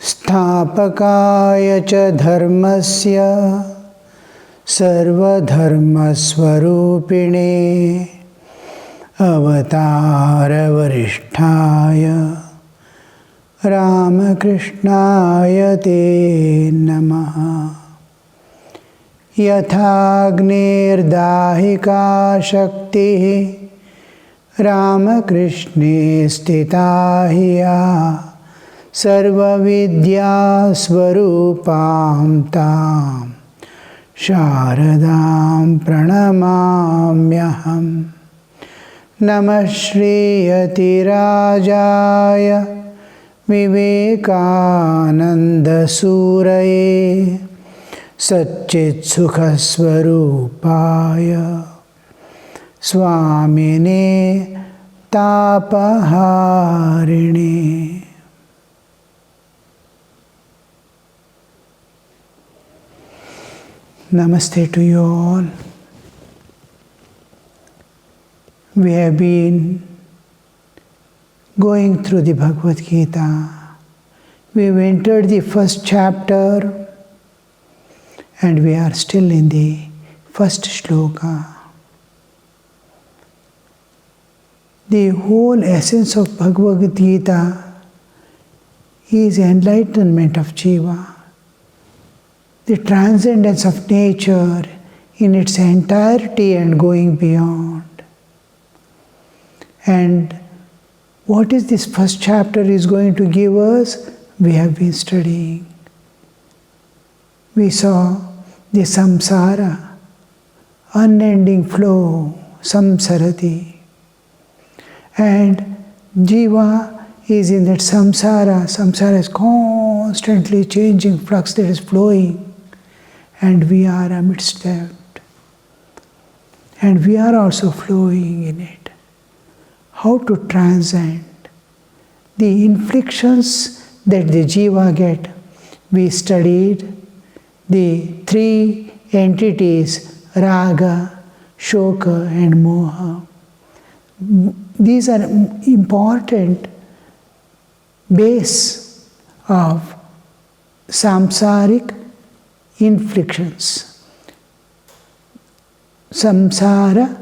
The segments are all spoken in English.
स्थापकाय च धर्मस्य सर्वधर्मस्वरूपिणे अवतारवरिष्ठाय रामकृष्णाय ते नमः। यथाग्निर्दाहिका शक्तिः रामकृष्णे स्थिता हि या सर्वविद्यास्वरूपां तां शारदां प्रणमाम्यहम्। नमः श्रीयतिराजाय विवेकानन्दसूरये सच्चित्सुखस्वरूपाय स्वामिने तापहारिणे। Namaste to you all. We have been going through the Bhagavad Gita. We have entered the first chapter and we are still in the first shloka. The whole essence of Bhagavad Gita is enlightenment of Jiva, the transcendence of nature in its entirety and going beyond. And what is this first chapter is going to give us? We have been studying. We saw the samsara, unending flow, samsarati. And Jiva is in that samsara. Samsara is constantly changing flux that is flowing. And we are amidst that. And we are also flowing in it. How to transcend the inflictions that the Jiva get. We studied the three entities, Raga, Shoka and Moha. These are important base of samsaric inflictions. Samsara,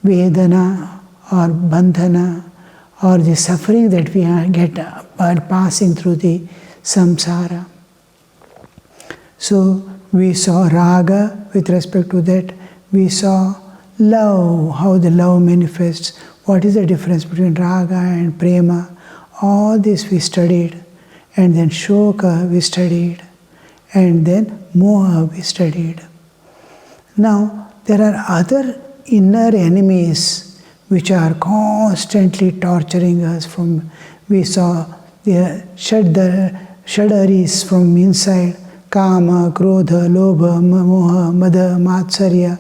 Vedana or Bandhana, or the suffering that we get while passing through the samsara. So we saw Raga with respect to that. We saw love, how the love manifests. What is the difference between Raga and Prema? All this we studied. And then Shoka we studied. And then Moha we studied. Now, there are other inner enemies which are constantly torturing us from, we saw the Shadaris from inside, Kama, Krodha, Lobha, Moha, Mada, Matsarya.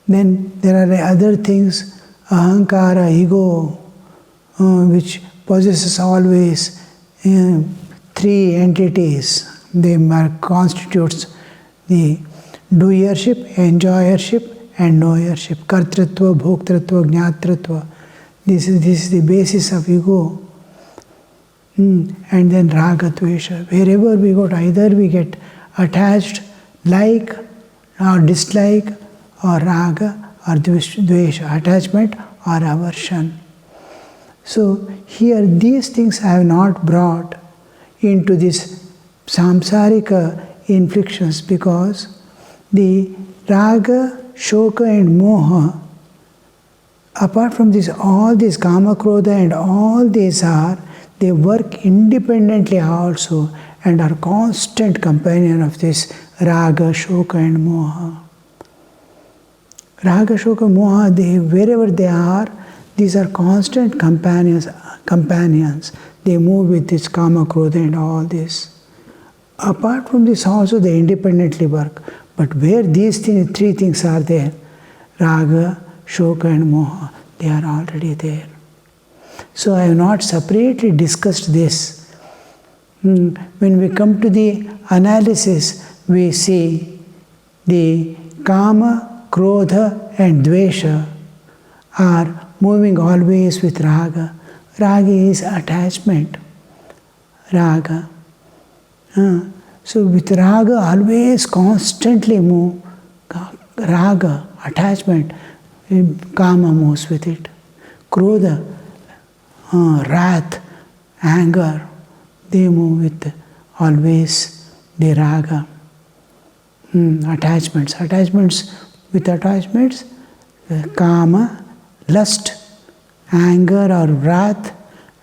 Then there are other things, Ahankara, ego, which possesses always three entities. They constitutes the doership, enjoyership, and knowership. Kartritva, bhoktritva, jnatritva. This is the basis of ego. And then raga, dvesha. Wherever we go, either we get attached, like or dislike, or raga, or dvesha, attachment or aversion. So here these things I have not brought into this samsarika inflictions because the raga, shoka and moha, apart from this, all these kama, krodha and all these they work independently also and are constant companion of this raga, shoka and moha. Raga, shoka, moha, wherever they are, these are constant companions. They move with this kama, krodha and all this. Apart from this also they independently work. But where these three things are there, raga, shoka and moha, they are already there. So I have not separately discussed this. When we come to the analysis, we see the kama, krodha and dvesha are moving always with raga. Raga is attachment. Raga. So with raga, always constantly move. Raga, attachment, kama moves with it. Krodha, wrath, anger, they move with always the raga. Attachments, with attachments, kama, lust, anger or wrath,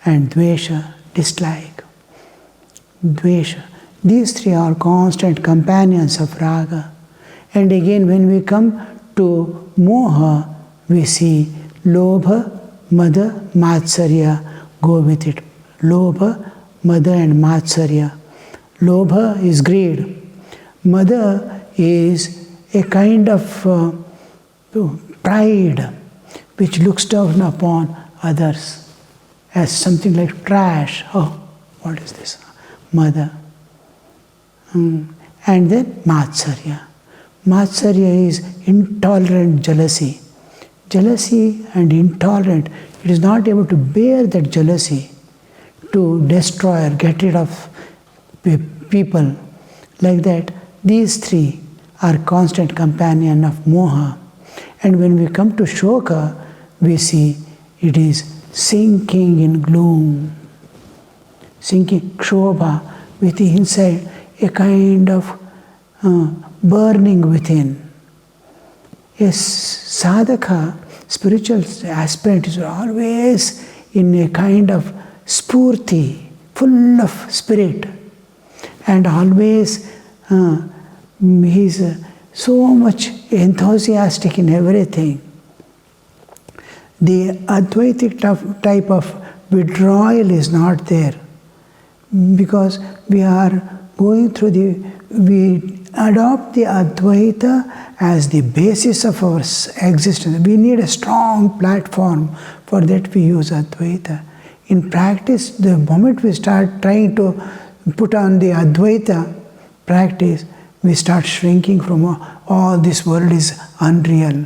and dvesha, dislike. Dvesha. These three are constant companions of raga. And again, when we come to moha, we see lobha, mada, matsarya go with it. Lobha, mada and matsarya. Lobha is greed. Mada is a kind of pride which looks down upon others as something like trash. Oh, what is this? Mada. And then matsarya. Matsarya is intolerant jealousy. Jealousy and intolerant, it is not able to bear that jealousy to destroy or get rid of people. Like that, these three are constant companion of moha. And when we come to shoka, we see it is sinking in gloom. Sinking, kshobha, with the inside, a kind of burning within. A sadhaka, spiritual aspirant, is always in a kind of spurti, full of spirit, and always he is so much enthusiastic in everything. The Advaitic type of withdrawal is not there, because we are going through we adopt the Advaita as the basis of our existence. We need a strong platform. For that we use Advaita. In practice, the moment we start trying to put on the Advaita practice, we start shrinking from all this world is unreal,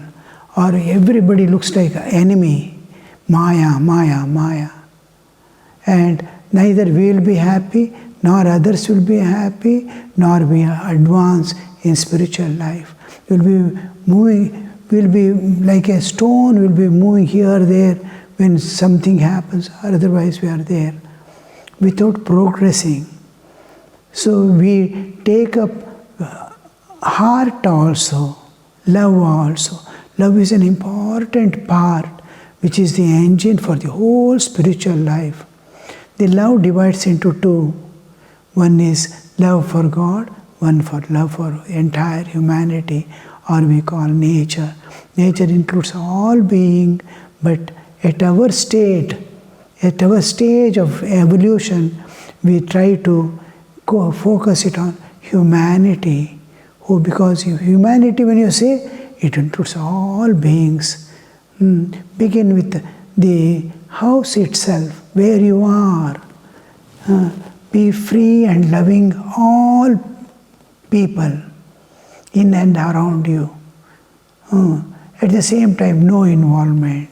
or everybody looks like an enemy. Maya, Maya, Maya. And neither we will be happy, nor others will be happy, nor we advance in spiritual life. We'll be moving, we'll be like a stone, we'll be moving here, there, when something happens, or otherwise we are there, without progressing. So we take up heart also, love also. Love is an important part, which is the engine for the whole spiritual life. The love divides into two. One is love for God, one for love for entire humanity, or we call nature. Nature includes all being, but at our stage of evolution, we try to focus it on humanity. Because humanity, when you say, it includes all beings. Begin with the house itself, where you are. Be free and loving all people in and around you. At the same time, no involvement,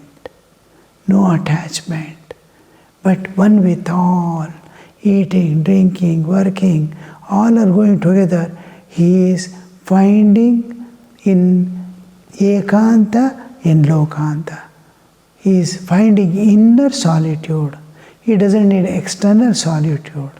no attachment, but one with all. Eating, drinking, working, all are going together. He is finding in ekanta, in lokanta. He is finding inner solitude. He doesn't need external solitude.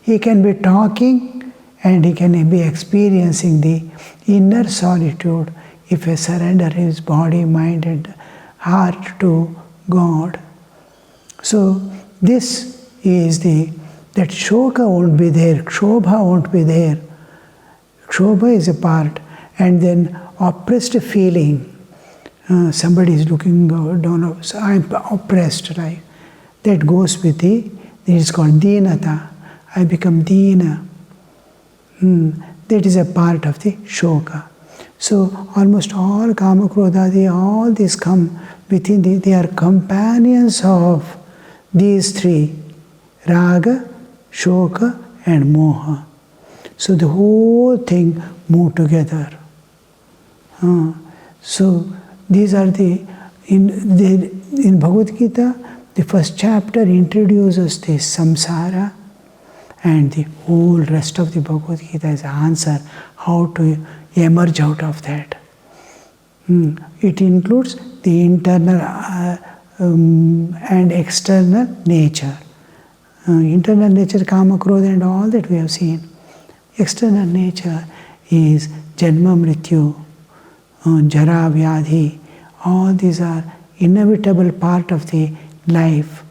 He can be talking and he can be experiencing the inner solitude if he surrender his body, mind and heart to God. So this is that shoka won't be there, kshobha won't be there. Kshobha is a part, and then oppressed feeling. Somebody is looking down, so I'm oppressed, right? That goes with it is called deenata. I become deena. That is a part of the shoka. So almost all kama, krodha, all these come within they are companions of these three, raga, shoka and moha. So the whole thing move together. So these are in Bhagavad Gita, The first chapter introduces this samsara, and the whole rest of the Bhagavad Gita is answer how to emerge out of that. It includes the internal and external nature. Internal nature, kama, krodha and all that we have seen. External nature is janma, mrityu, jara, vyadhi. All these are inevitable part of the life.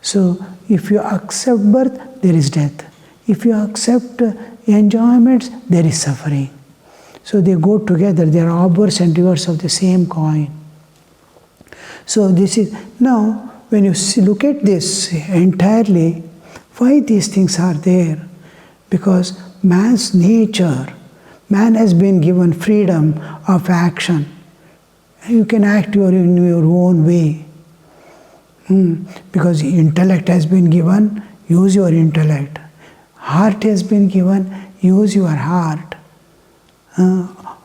So if you accept birth, there is death. If you accept enjoyments, there is suffering. So they go together. They are obverse and reverse of the same coin. So this is, now when you look at this entirely, why these things are there? Because man's nature, man has been given freedom of action. You can act in your own way. Because intellect has been given, use your intellect. Heart has been given, use your heart.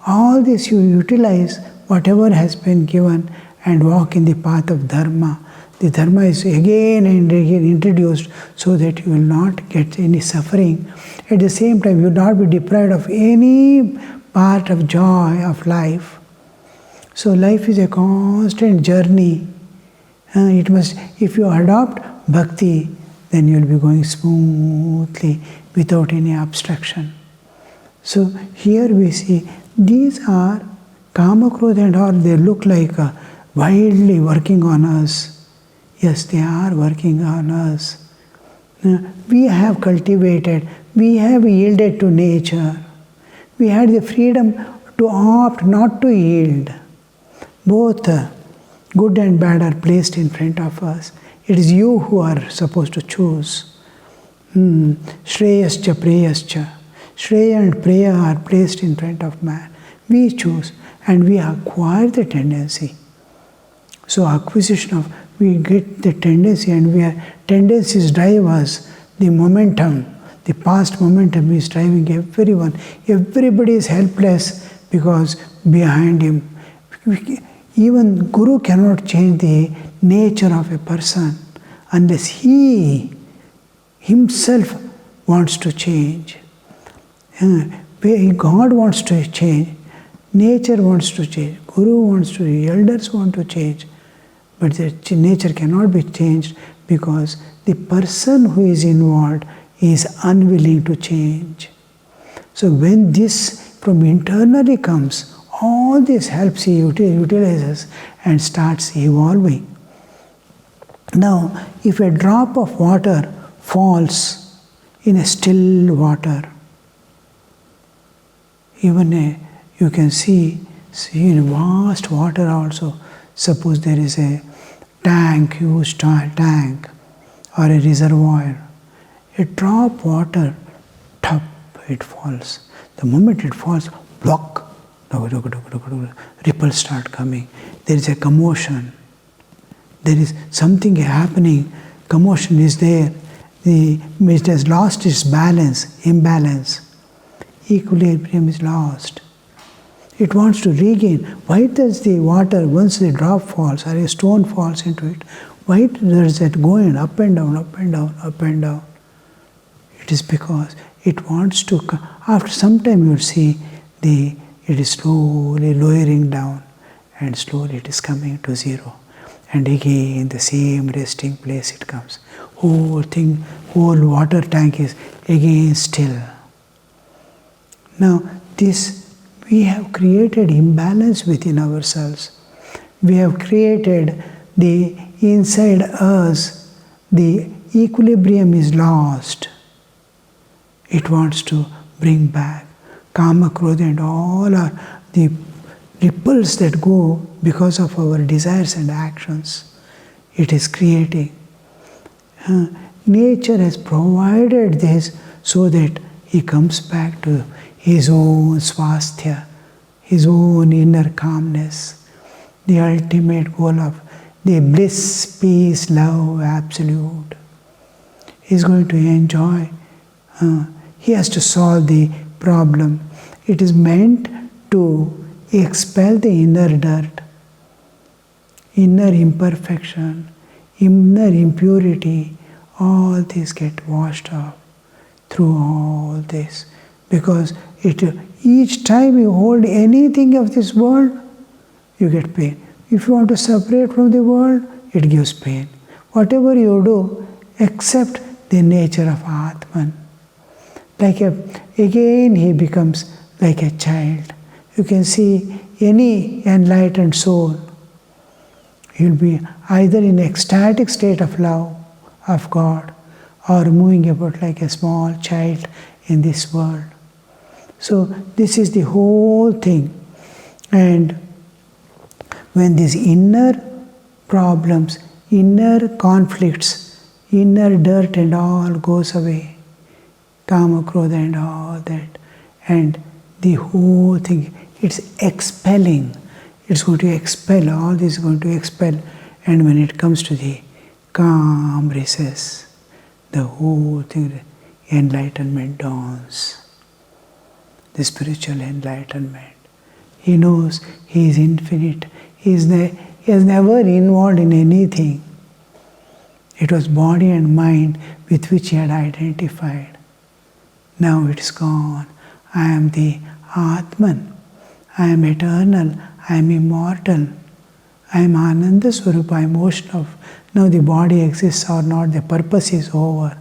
All this you utilize, whatever has been given, and walk in the path of dharma. The dharma is again and again introduced so that you will not get any suffering. At the same time, you will not be deprived of any part of joy of life. So life is a constant journey. It must, if you adopt bhakti, then you will be going smoothly without any obstruction. So here we see these are kama, krodha and all, they look like wildly working on us. Yes, they are working on us. We have cultivated, we have yielded to nature. We had the freedom to opt not to yield. Both good and bad are placed in front of us. It is you who are supposed to choose. Shreyascha, preyascha. Shreya and preya are placed in front of man. We choose and we acquire the tendency. So acquisition of, we get the tendency, and tendencies drive us. The momentum, the past momentum is driving everyone. Everybody is helpless because behind him, even Guru cannot change the nature of a person unless he himself wants to change. God wants to change, nature wants to change, Guru wants to, elders want to change. But the nature cannot be changed because the person who is involved is unwilling to change. So when this from internally comes, all this helps, he utilizes and starts evolving. Now, if a drop of water falls in a still water, even you can see in vast water also, suppose there is a tank, huge tank, or a reservoir, a drop water, top, it falls. The moment it falls, block, ripples start coming. There is a commotion. There is something happening. Commotion is there. It has lost its balance, imbalance. Equilibrium is lost. It wants to regain. Why does the water, once the drop falls or a stone falls into it, why does it going up and down, up and down, up and down? It is because it wants to, after some time you will see it is slowly lowering down and slowly it is coming to zero. And again the same resting place it comes. Whole water tank is again still. Now we have created imbalance within ourselves. We have created the inside us, the equilibrium is lost. It wants to bring back. Kama, krodha and all are the ripples that go because of our desires and actions. It is creating. Nature has provided this so that he comes back to his own swasthya, his own inner calmness, the ultimate goal of the bliss, peace, love, absolute. He is going to enjoy. He has to solve the problem. It is meant to expel the inner dirt, inner imperfection, inner impurity, all these get washed off through all this. Because each time you hold anything of this world, you get pain. If you want to separate from the world, it gives pain. Whatever you do, accept the nature of Atman. Again he becomes like a child. You can see any enlightened soul, he will be either in ecstatic state of love of God or moving about like a small child in this world. So this is the whole thing. And when these inner problems, inner conflicts, inner dirt and all goes away, Kama, Krodha and all that, and the whole thing, it's expelling. It's going to expel, all this is going to expel. And when it comes to the calm recess, the whole thing, enlightenment dawns. The spiritual enlightenment. He knows he is infinite. He is never involved in anything. It was body and mind with which he had identified. Now it is gone. I am the Atman. I am eternal. I am immortal. I am Ananda Swarupa. I am ocean of. Now the body exists or not, the purpose is over.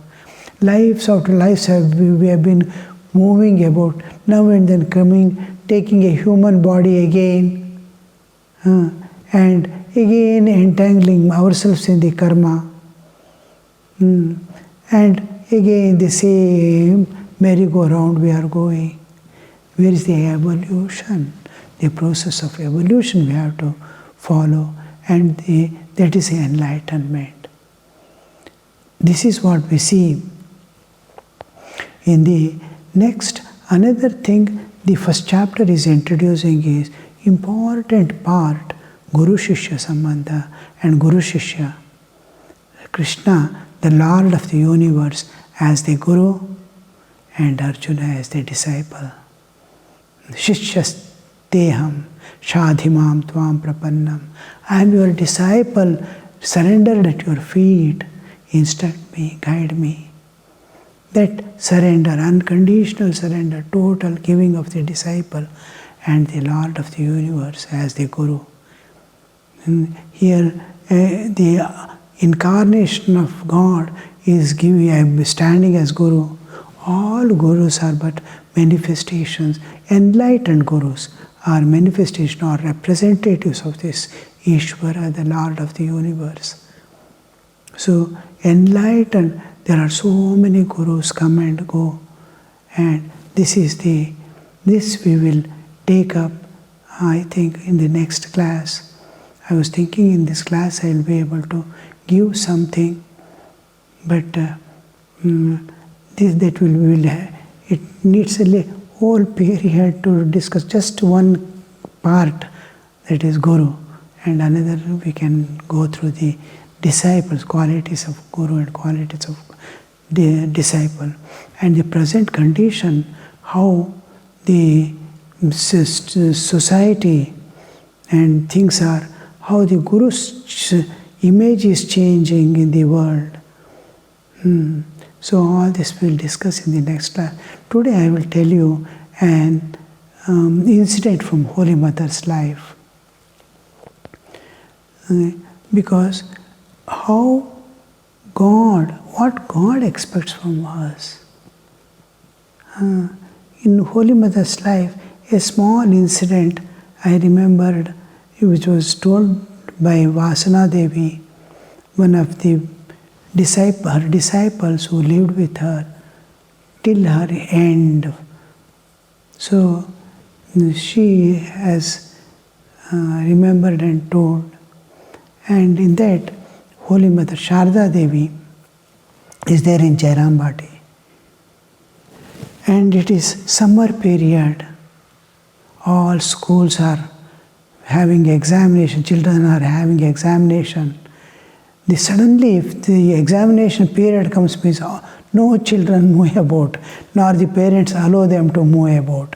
Lives after lives we have been moving about, now and then coming, taking a human body again, and again entangling ourselves in the karma, and again the same merry-go-round we are going. Where is the evolution? The process of evolution we have to follow, and that is the enlightenment. This is what we see in the next. Another thing the first chapter is introducing is important part, Guru Shishya Sambandha and Guru Shishya. Krishna, the Lord of the universe, as the Guru and Arjuna as the disciple. Shishyasteham shadhimam tvam prapannam. I am your disciple, surrendered at your feet. Instruct me, guide me. That surrender, unconditional surrender, total giving of the disciple and the Lord of the universe as the Guru. And here the incarnation of God is giving, I am standing as Guru. All Gurus are but manifestations. Enlightened Gurus are manifestations or representatives of this Ishvara, the Lord of the universe. So enlightened, there are so many Gurus come and go, and this we will take up, I think, in the next class. I was thinking in this class I will be able to give something, but it needs a whole period to discuss just one part, that is Guru, and another we can go through the disciples, qualities of Guru and qualities of the disciple, and the present condition, how the society and things are, how the Guru's image is changing in the world. So all this we'll discuss in the next class. Today I will tell you an incident from Holy Mother's life. Because what God expects from us. In Holy Mother's life, a small incident I remembered, which was told by Vasana Devi, one of the her disciples who lived with her till her end. So she has remembered and told. And in that, Holy Mother Sharda Devi is there in Jairambati. And it is summer period. All schools are having examination, children are having examination. Suddenly, if the examination period comes, means no children move about, nor the parents allow them to move about.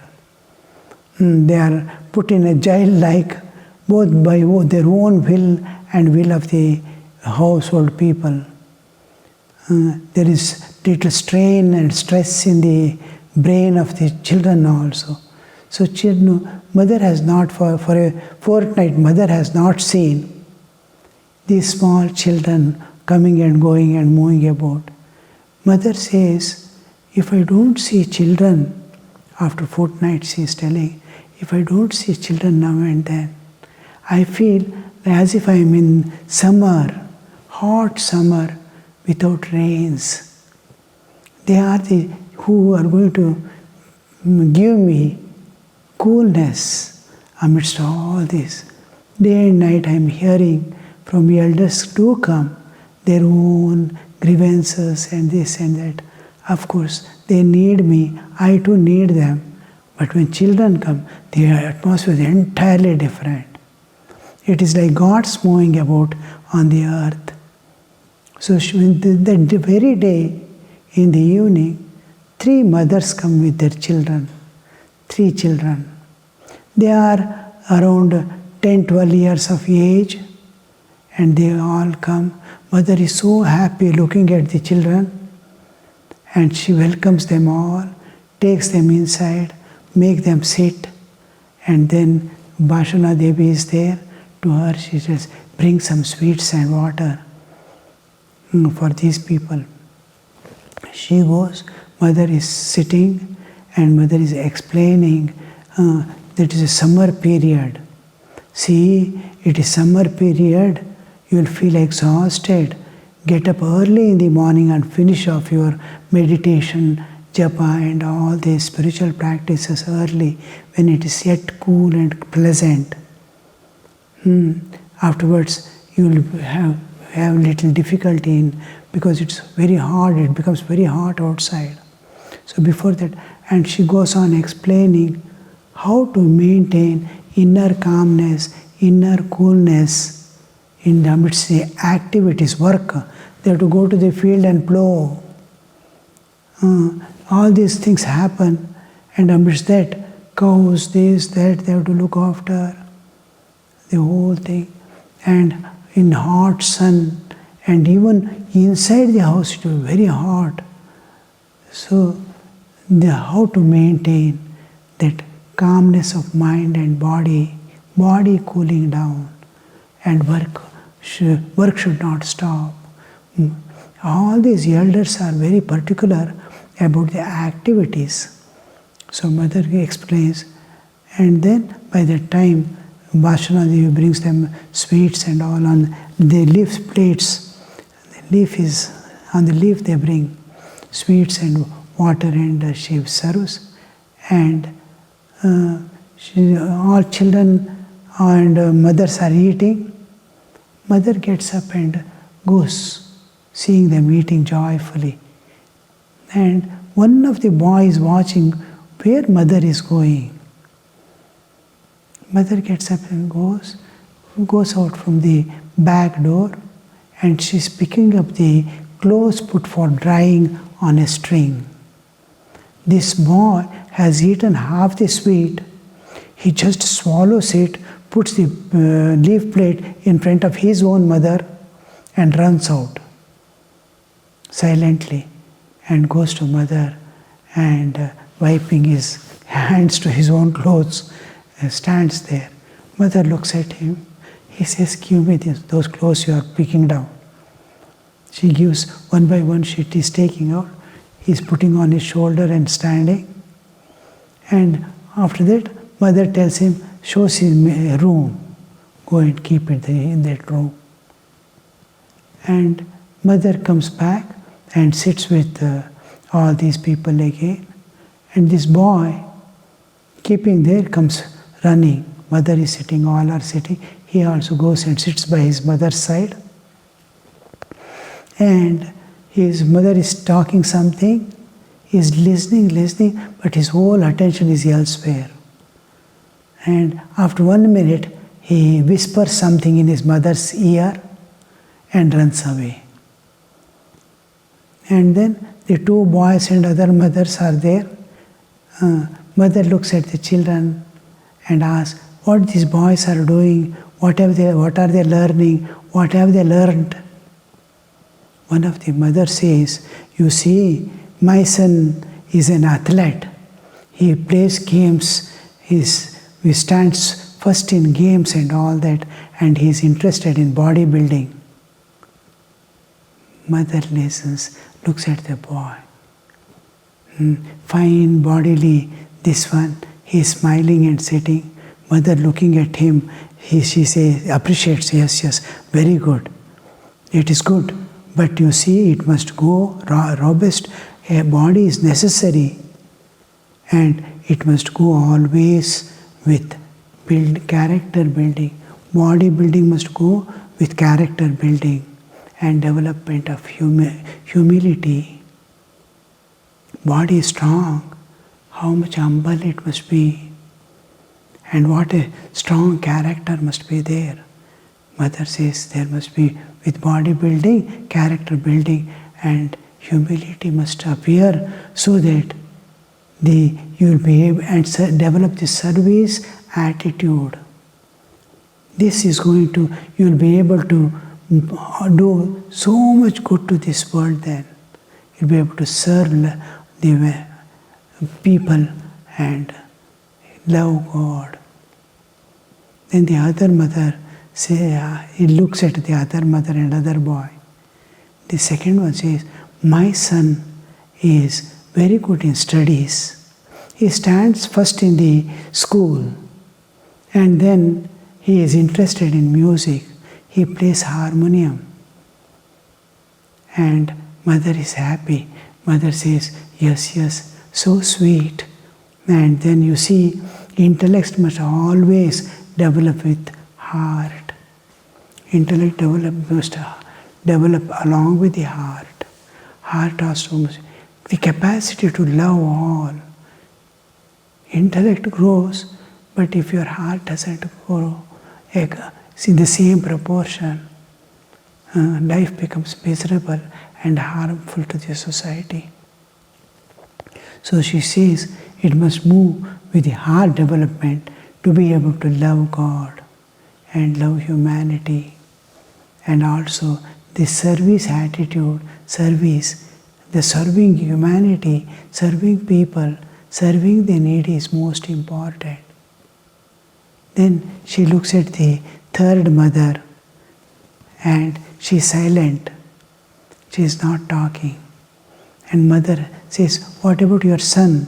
They are put in a jail like, both by their own will and will of the household people. There is little strain and stress in the brain of the children also. So mother has not, for a fortnight, mother has not seen these small children coming and going and moving about. Mother says, if I don't see children, after fortnight she is telling, if I don't see children now and then, I feel as if I am in summer, hot summer without rains. They are the who are going to give me coolness amidst all this. Day and night I am hearing from elders to come their own grievances and this and that. Of course, they need me, I too need them. But when children come, the atmosphere is entirely different. It is like God's moving about on the earth. So the very day, in the evening, 3 mothers come with their children. 3 children. They are around 10-12 years of age, and they all come. Mother is so happy looking at the children, and she welcomes them all, takes them inside, make them sit, and then Bhashana Devi is there. To her, she says, bring some sweets and water for these people. She goes, mother is sitting, and mother is explaining that it is a summer period. See, it is summer period, you will feel exhausted. Get up early in the morning and finish off your meditation, japa and all these spiritual practices early when it is yet cool and pleasant. Afterwards, you will have little difficulty in, because it's very hard, it becomes very hot outside. So before that, and she goes on explaining how to maintain inner calmness, inner coolness in the amidst the activities, work. They have to go to the field and plow. All these things happen, and amidst that, cows, this, that, they have to look after the whole thing. And in hot sun, and even inside the house, it was very hot. So, how to maintain that calmness of mind and body cooling down, and work should not stop. All these elders are very particular about the activities. So mother explains, and then by that time, Bhashana Devi brings them sweets and all on the leaf plates. The leaf is, on the leaf they bring sweets and water, and she serves. And all children and mothers are eating. Mother gets up and goes, seeing them eating joyfully. And one of the boys watching where mother is going. Mother gets up and goes out from the back door, and she's picking up the clothes put for drying on a string. This boy has eaten half the sweet. He just swallows it, puts the leaf plate in front of his own mother, and runs out silently, and goes to mother, and wiping his hands to his own clothes, stands there. Mother looks at him. He says, give me those clothes you are picking down. She gives one by one, she is taking out. He is putting on his shoulder and standing. And after that, mother tells him, shows him a room. Go and keep it in that room. And mother comes back and sits with all these people again. And this boy, keeping there, comes running. Mother is sitting, all are sitting. He also goes and sits by his mother's side. And his mother is talking something. He is listening, but his whole attention is elsewhere. And after 1 minute, he whispers something in his mother's ear and runs away. And then the 2 boys and other mothers are there. Mother looks at the children and asks, what these boys are doing, what are they learning, what have they learned? one of the mother says, you see, my son is an athlete. He plays games, he stands first in games and all that, and he is interested in bodybuilding. Mother listens, looks at the boy. Fine bodily, this one, he is smiling and sitting. Mother looking at him, she says, appreciates, yes, very good. It is good, but you see, it must go robust. A body is necessary, and it must go always with character building. Body building must go with character building and development of humility. Body is strong, how much humble it must be, and what a strong character must be there. Mother says there must be, with body building, character building, and humility must appear, so that you will be able and develop the service attitude. This is going to, you will be able to do so much good to this world then. You will be able to serve the people and love God. Then the other mother he looks at the other mother and other boy. The second one says, my son is very good in studies. He stands first in the school, and then he is interested in music. He plays harmonium. And mother is happy. Mother says, yes, so sweet. And then you see, intellect must always develop with heart. Intellect must develop along with the heart. Heart also must, the capacity to love all. Intellect grows, but if your heart doesn't grow in the same proportion, life becomes miserable and harmful to the society. So she says it must move with the heart development to be able to love God and love humanity, and also the service attitude, the serving humanity, serving people, serving the needy is most important. Then she looks at the third mother and she is silent. She is not talking. And mother says, what about your son?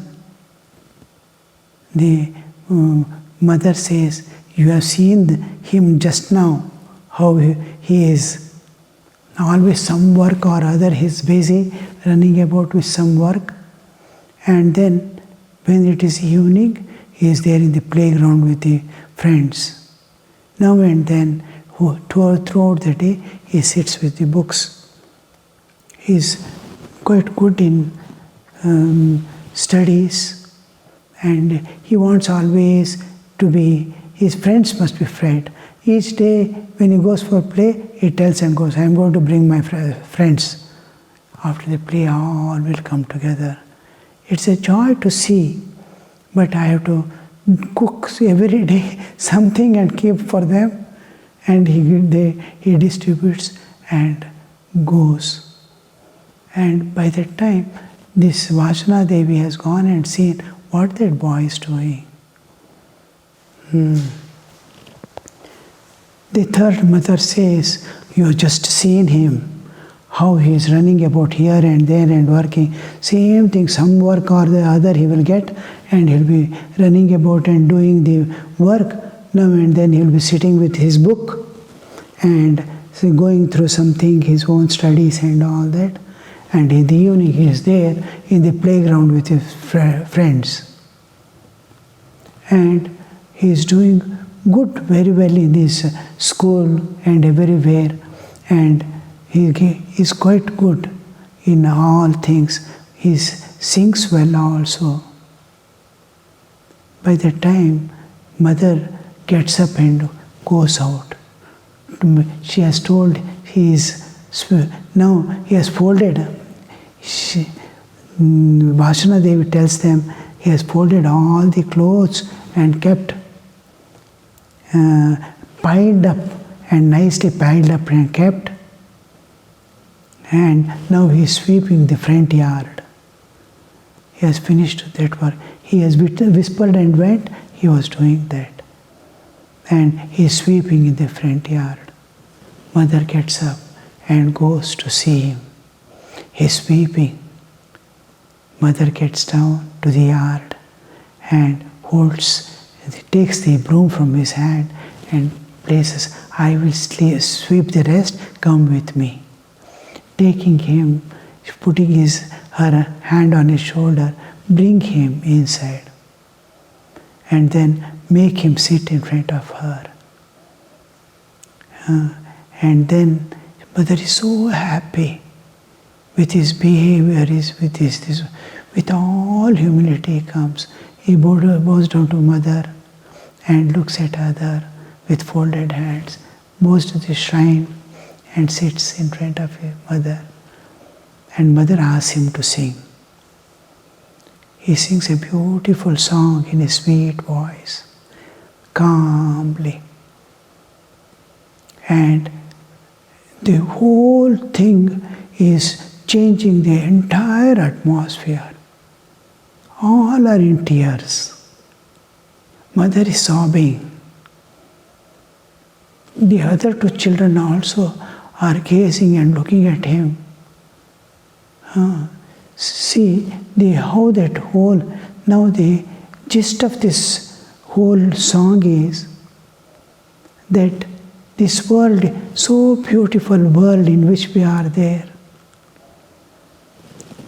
The mother says, you have seen him just now, how he is always some work or other, he is busy running about with some work. And then when it is evening, he is there in the playground with the friends. Now and then, throughout the day, he sits with the books. He is quite good in studies, and he wants always to be, his friends must be fed. Each day when he goes for play, he tells and goes, I am going to bring my friends. After the play, all will come together. It's a joy to see, but I have to cook every day something and keep for them, and he distributes and goes. And by that time, this Vasana Devi has gone and seen what that boy is doing. The third mother says, you have just seen him, how he is running about here and there and working. Same thing, some work or the other he will get, and he'll be running about and doing the work. Now and then he'll be sitting with his book and going through something, his own studies and all that. And in the evening he is there in the playground with his friends. And he is doing good, very well in his school and everywhere. And he is quite good in all things. He sings well also. By the time mother gets up and goes out, she has told now he has folded. Vasana Devi tells them he has folded all the clothes and kept piled up and nicely piled up and kept. And now he is sweeping the front yard. He has finished that work. He has whispered and went, he was doing that. And he is sweeping in the front yard. Mother gets up and goes to see him. He is sweeping. Mother gets down to the yard and takes the broom from his hand and places, I will sweep the rest, come with me. Taking him, putting her hand on his shoulder, bring him inside. And then make him sit in front of her. And then mother is so happy with his behavior, with all humility comes. He bows down to mother and looks at other with folded hands, goes to the shrine and sits in front of his mother. And mother asks him to sing. He sings a beautiful song in a sweet voice, calmly. And the whole thing is changing the entire atmosphere. All are in tears. Mother is sobbing. The other two children also are gazing and looking at him. See how that whole, now the gist of this whole song is that this world, so beautiful world in which we are there,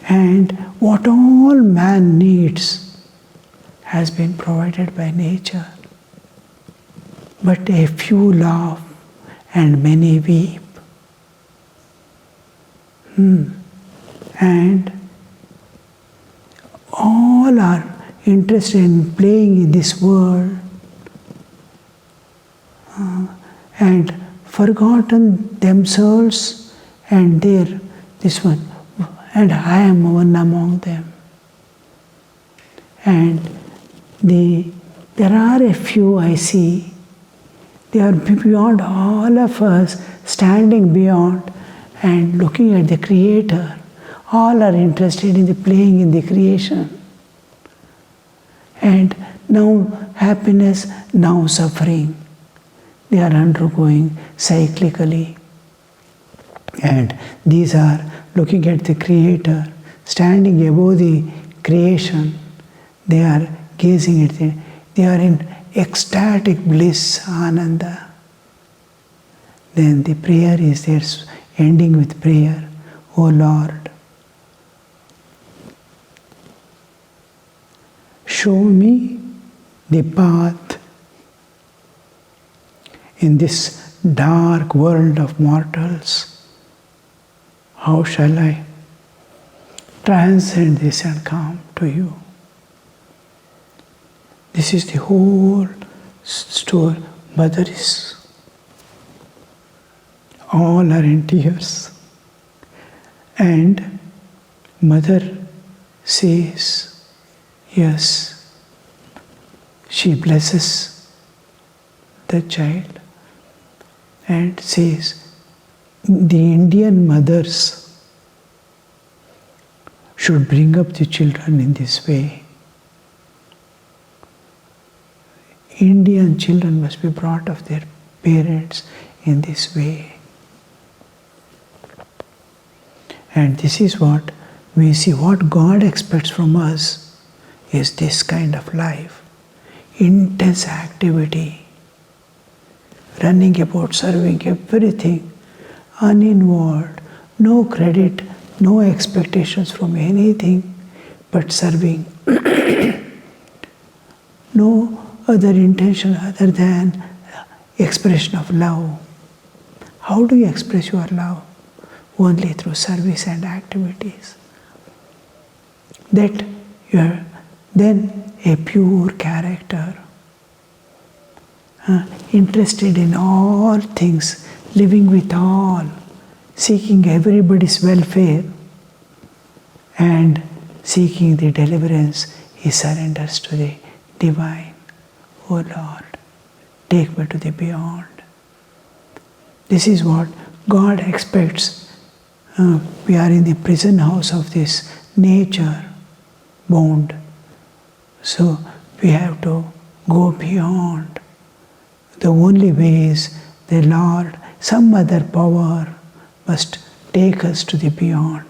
and what all man needs has been provided by nature. But a few laugh and many weep. And all are interested in playing in this world and forgotten themselves and this one, and I am one among them. And there are a few I see, they are beyond all of us, standing beyond and looking at the Creator. All are interested in the playing in the creation. And now happiness, now suffering. They are undergoing cyclically. And these are looking at the Creator, standing above the creation. They are gazing at it. They are in ecstatic bliss, ananda. Then the prayer is there, ending with prayer. O Lord, show me the path in this dark world of mortals. How shall I transcend this and come to you? This is the whole story. Mother is, all are in tears. And mother says, yes, she blesses the child and says, the Indian mothers should bring up the children in this way. Indian children must be brought of their parents in this way. And this is what we see. What God expects from us is this kind of life. Intense activity, running about, serving everything, uninvolved, no credit, no expectations from anything but serving. No other intention other than expression of love. How do you express your love? Only through service and activities. That you are then a pure character, interested in all things, living with all, seeking everybody's welfare, and seeking the deliverance, he surrenders to the divine. O Lord, take me to the beyond. This is what God expects We are in the prison house of this nature bound. So we have to go beyond. The only way is the Lord, some other power must take us to the beyond.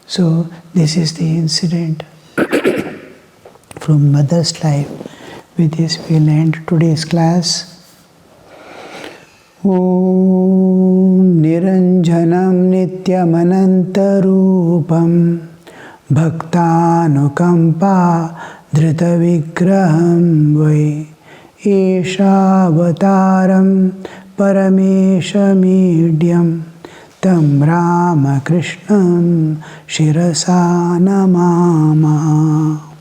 So this is the incident from Mother's life. With this we'll end today's class. Om Niranjanam Nityamanantarupam Bhaktanukampa Dritavigraham Vai Eshavataram Parameshamidhyam Tam Ramakrishnam Shirasa Namama.